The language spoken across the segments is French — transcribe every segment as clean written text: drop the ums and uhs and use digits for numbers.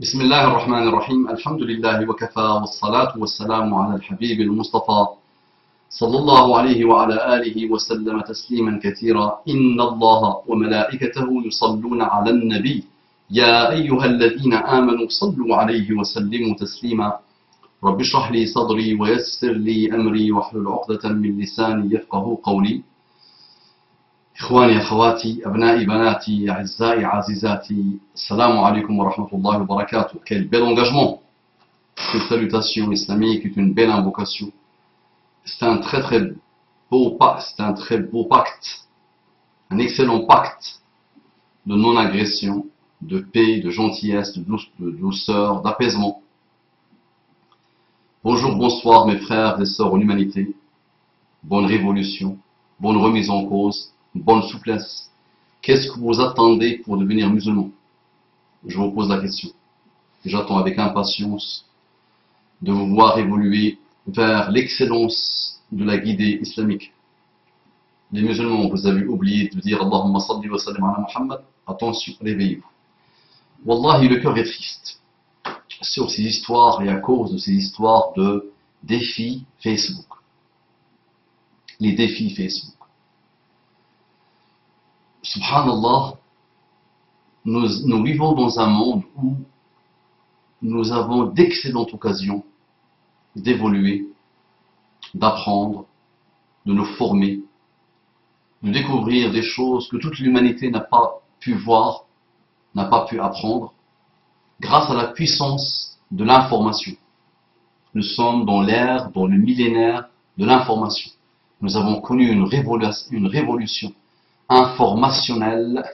بسم الله الرحمن الرحيم الحمد لله وكفى والصلاة والسلام على الحبيب المصطفى صلى الله عليه وعلى آله وسلم تسليما كثيرا إن الله وملائكته يصلون على النبي يا أيها الذين آمنوا صلوا عليه وسلموا تسليما رب اشرح لي صدري ويسر لي أمري واحلل عقدة من لساني يفقه قولي إخواني أخواتي أبنائي بناتي أعزائي عزيزاتي السلام عليكم ورحمة الله وبركاته. Quel bel engagement, cette salutation islamique est une belle invocation. C'est un très beau pacte, c'est un très beau pacte, un excellent pacte de non-agression, de paix, de gentillesse, de douceur, d'apaisement. Bonjour, bonsoir mes frères et sœurs en humanité, bonne révolution, bonne remise en cause, bonne souplesse. Qu'est-ce que vous attendez pour devenir musulman? Je vous pose la question. J'attends avec impatience de vous voir évoluer vers l'excellence de la guidée islamique. Les musulmans, vous avez oublié de dire Allahumma salli wa sallim ala Muhammad. Attention, réveillez-vous. Wallahi, le cœur est triste sur ces histoires et à cause de ces histoires de défis Facebook. Les défis Facebook. Subhanallah, nous vivons dans un monde où nous avons d'excellentes occasions d'évoluer, d'apprendre, de nous former, de découvrir des choses que toute l'humanité n'a pas pu voir, n'a pas pu apprendre, grâce à la puissance de l'information. Nous sommes dans l'ère, dans le millénaire de l'information. Nous avons connu une révolution informationnelle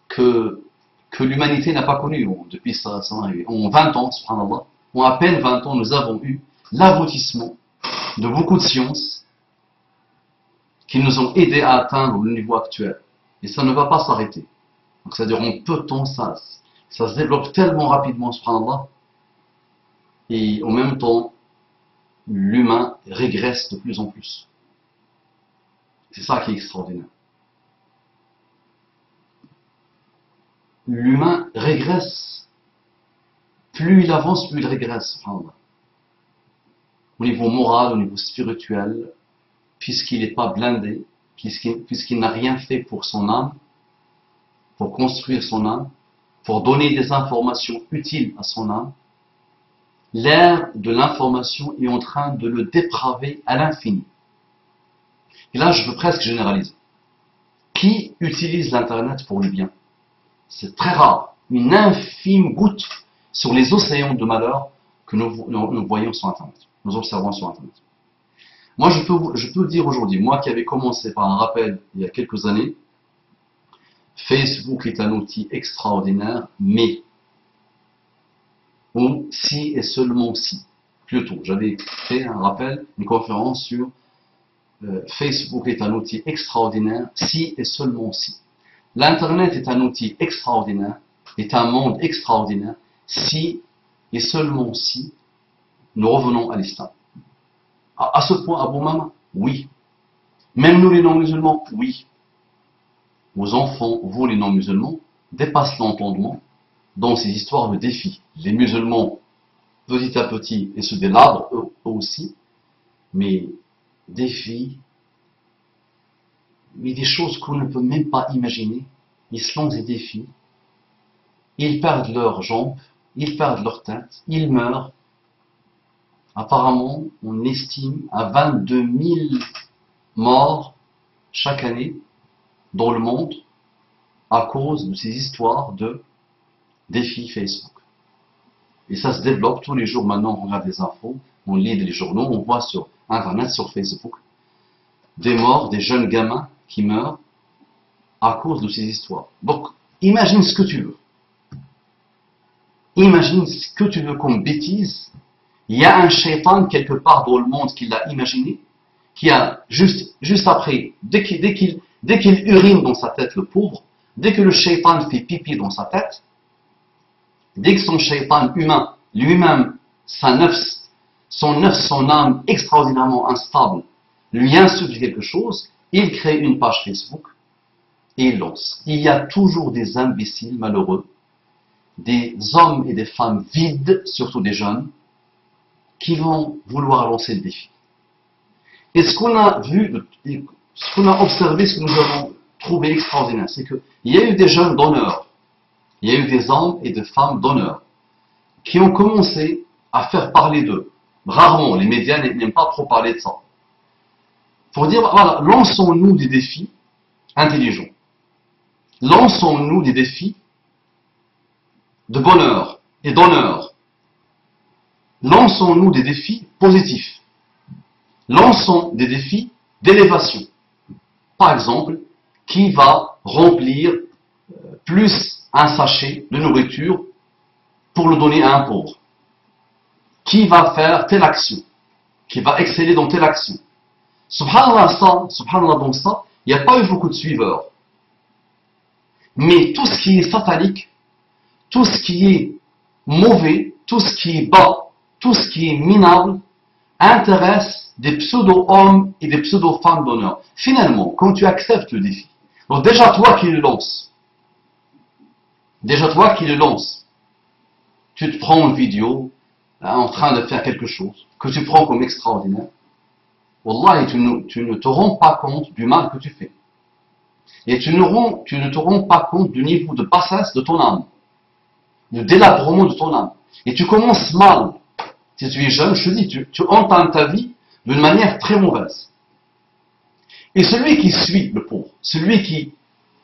que l'humanité n'a pas connue depuis ça arrivé. En 20 ans, subhanallah, en à peine 20 ans, nous avons eu l'aboutissement de beaucoup de sciences qui nous ont aidés à atteindre le niveau actuel. Et ça ne va pas s'arrêter. Donc c'est-à-dire en peu de temps, ça se développe tellement rapidement, subhanallah, et en même temps, l'humain régresse de plus en plus. C'est ça qui est extraordinaire. L'humain régresse. Plus il avance, plus il régresse. Au niveau moral, au niveau spirituel, puisqu'il n'est pas blindé, puisqu'il n'a rien fait pour son âme, pour construire son âme, pour donner des informations utiles à son âme, l'ère de l'information est en train de le dépraver à l'infini. Et là, je veux presque généraliser. Qui utilise l'Internet pour le bien? C'est très rare, une infime goutte sur les océans de malheur que nous voyons sur Internet, nous observons sur Internet. Moi, je peux dire aujourd'hui, moi qui avais commencé par un rappel il y a quelques années, Facebook est un outil extraordinaire, mais, ou si et seulement si, plutôt, j'avais fait un rappel, une conférence sur Facebook est un outil extraordinaire, si et seulement si. L'Internet est un outil extraordinaire, est un monde extraordinaire, si et seulement si nous revenons à l'islam. À ce point, Abou Mama, oui. Même nous les non-musulmans, oui. Vos enfants, vous les non-musulmans, dépassent l'entendement dans ces histoires de défis. Les musulmans, petit à petit, et se délabrent eux aussi, mais défis, mais des choses qu'on ne peut même pas imaginer. Ils se lancent des défis, ils perdent leurs jambes, ils perdent leur tête, ils meurent. Apparemment, on estime à 22 000 morts chaque année dans le monde à cause de ces histoires de défis Facebook. Et ça se développe tous les jours maintenant, on regarde des infos, on lit les journaux, on voit sur Internet, sur Facebook, des morts, des jeunes gamins qui meurent à cause de ces histoires. Donc, imagine ce que tu veux. Imagine ce que tu veux comme bêtise. Il y a un shaitan quelque part dans le monde qui l'a imaginé, qui a juste après, dès qu'il urine dans sa tête, le pauvre, dès que le shaitan fait pipi dans sa tête, dès que son shaitan humain, lui-même, son âme extraordinairement instable, lui insuffle quelque chose, il crée une page Facebook et il lance. Il y a toujours des imbéciles malheureux des hommes et des femmes vides, surtout des jeunes, qui vont vouloir lancer le défi. Et ce qu'on a vu, ce qu'on a observé, ce que nous avons trouvé extraordinaire, c'est qu'il y a eu des jeunes d'honneur, il y a eu des hommes et des femmes d'honneur, qui ont commencé à faire parler d'eux. Rarement, les médias n'aiment pas trop parler de ça. Pour dire, voilà, lançons-nous des défis intelligents. Lançons-nous des défis de bonheur et d'honneur. Lançons-nous des défis positifs. Lançons des défis d'élévation. Par exemple, qui va remplir plus un sachet de nourriture pour le donner à un pauvre? Qui va faire telle action? Qui va exceller dans telle action? Subhanallah, dans ça, il n'y a pas eu beaucoup de suiveurs. Mais tout ce qui est satanique, tout ce qui est mauvais, tout ce qui est bas, tout ce qui est minable, intéresse des pseudo-hommes et des pseudo-femmes d'honneur. Finalement, quand tu acceptes le défi, donc déjà toi qui le lances, tu te prends une vidéo en train de faire quelque chose que tu prends comme extraordinaire. Wallah, tu ne te rends pas compte du mal que tu fais. Et tu ne te rends pas compte du niveau de bassesse de ton âme, du délabrement de ton âme. Et tu commences mal. Si tu es jeune, je te dis, tu entames ta vie d'une manière très mauvaise. Et celui qui suit le pauvre, celui qui,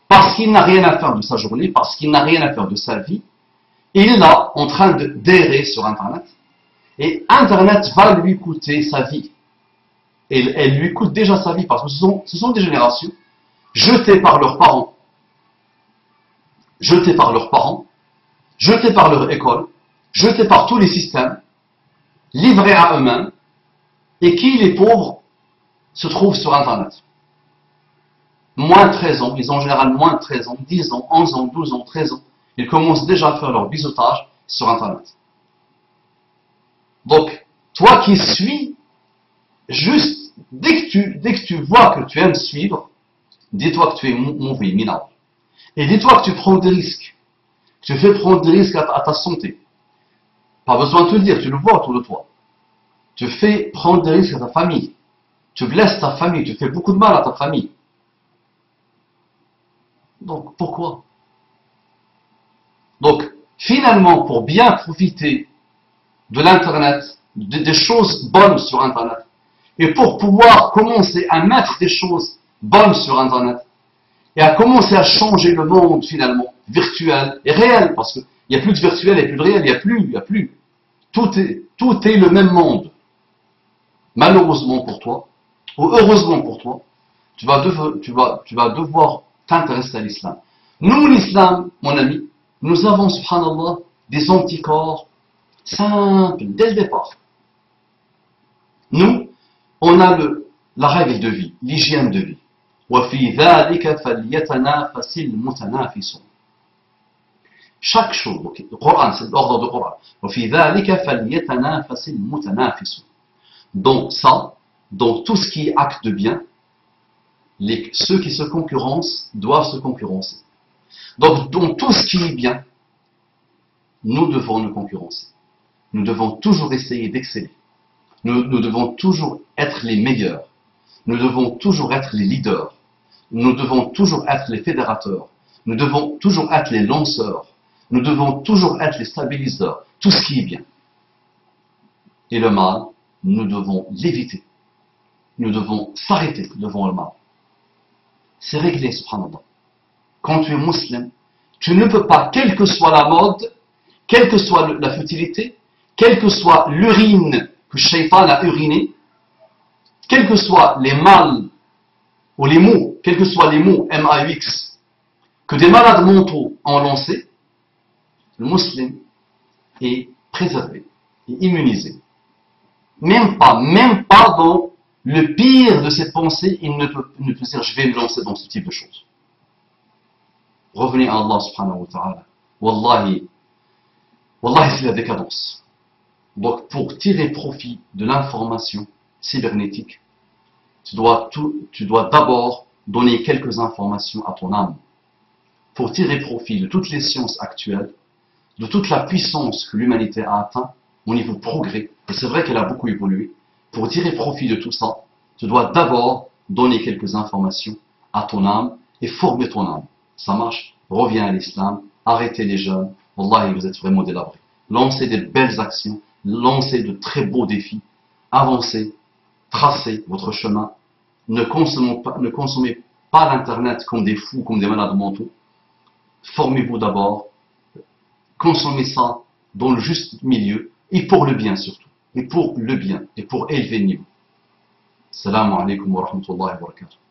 parce qu'il n'a rien à faire de sa journée, parce qu'il n'a rien à faire de sa vie, il est là en train d'errer sur Internet. Et Internet va lui coûter sa vie. Et elle lui coûte déjà sa vie parce que ce sont des générations jetées par leurs parents, jetées par leur école, jetées par tous les systèmes, livrées à eux-mêmes, et qui, les pauvres, se trouvent sur Internet. Moins de 13 ans, ils ont en général moins de 13 ans, 10 ans, 11 ans, 12 ans, 13 ans, ils commencent déjà à faire leur biseautage sur Internet. Donc, toi qui suis, juste, dès que tu vois que tu aimes suivre, dis-toi que tu es mauvais, minable. Et dis-toi que tu prends des risques. Tu fais prendre des risques à ta santé. Pas besoin de te le dire, tu le vois autour de toi. Tu fais prendre des risques à ta famille. Tu blesses ta famille, tu fais beaucoup de mal à ta famille. Donc, pourquoi? Donc, finalement, pour bien profiter de l'Internet, des choses bonnes sur Internet, et pour pouvoir commencer à mettre des choses bonnes sur Internet, et à commencer à changer le monde finalement, virtuel et réel, parce qu'il n'y a plus de virtuel, il n'y a plus de réel, il n'y a plus. Tout est le même monde. Malheureusement pour toi, ou heureusement pour toi, tu vas devoir t'intéresser à l'islam. Nous, l'islam, mon ami, nous avons, subhanallah, des anticorps simples dès le départ. Nous, on a la règle de vie, l'hygiène de vie. وَفِي ذَلِكَ فَلْيَتَنَافَسِ الْمُتَنَافِسُونَ. Chaque chose, okay, le Coran, c'est l'ordre du Coran. وَفِي ذَلِكَ فَلْيَتَنَافَسِ الْمُتَنَافِسُونَ. Donc ça, donc tout ce qui est acte de bien, ceux qui se concurrencent doivent se concurrencer. Donc dans tout ce qui est bien, nous devons nous concurrencer. Nous devons toujours essayer d'exceller. Nous devons toujours être les meilleurs. Nous devons toujours être les leaders. Nous devons toujours être les fédérateurs. Nous devons toujours être les lanceurs. Nous devons toujours être les stabiliseurs. Tout ce qui est bien. Et le mal, nous devons l'éviter. Nous devons s'arrêter devant le mal. C'est réglé, subhanallah. Quand tu es musulman, tu ne peux pas, quelle que soit la mode, quelle que soit la futilité, quelle que soit l'urine que Shaitan a uriné, quels que soient les mal ou les mots, quels que soient les mots M-A-U-X, que des malades mentaux ont lancé, le musulman est préservé, est immunisé. Même pas dans le pire de ses pensées, il ne peut dire je vais me lancer dans ce type de choses. Revenez à Allah subhanahu wa ta'ala. Wallahi, c'est la décadence. Donc pour tirer profit de l'information cybernétique, tu dois d'abord donner quelques informations à ton âme. Pour tirer profit de toutes les sciences actuelles, de toute la puissance que l'humanité a atteint au niveau progrès, et c'est vrai qu'elle a beaucoup évolué, pour tirer profit de tout ça, tu dois d'abord donner quelques informations à ton âme et former ton âme. Ça marche, reviens à l'islam, arrêtez les jeunes, Wallahi, vous êtes vraiment délabrés. Lancez des belles actions, lancez de très beaux défis, avancez, tracez votre chemin, ne consommez pas l'Internet comme des fous, comme des malades mentaux. Formez-vous d'abord, consommez ça dans le juste milieu, et pour le bien surtout, et pour le bien, et pour élever le niveau. Assalamu alaikum wa rahmatullahi wa barakatuh.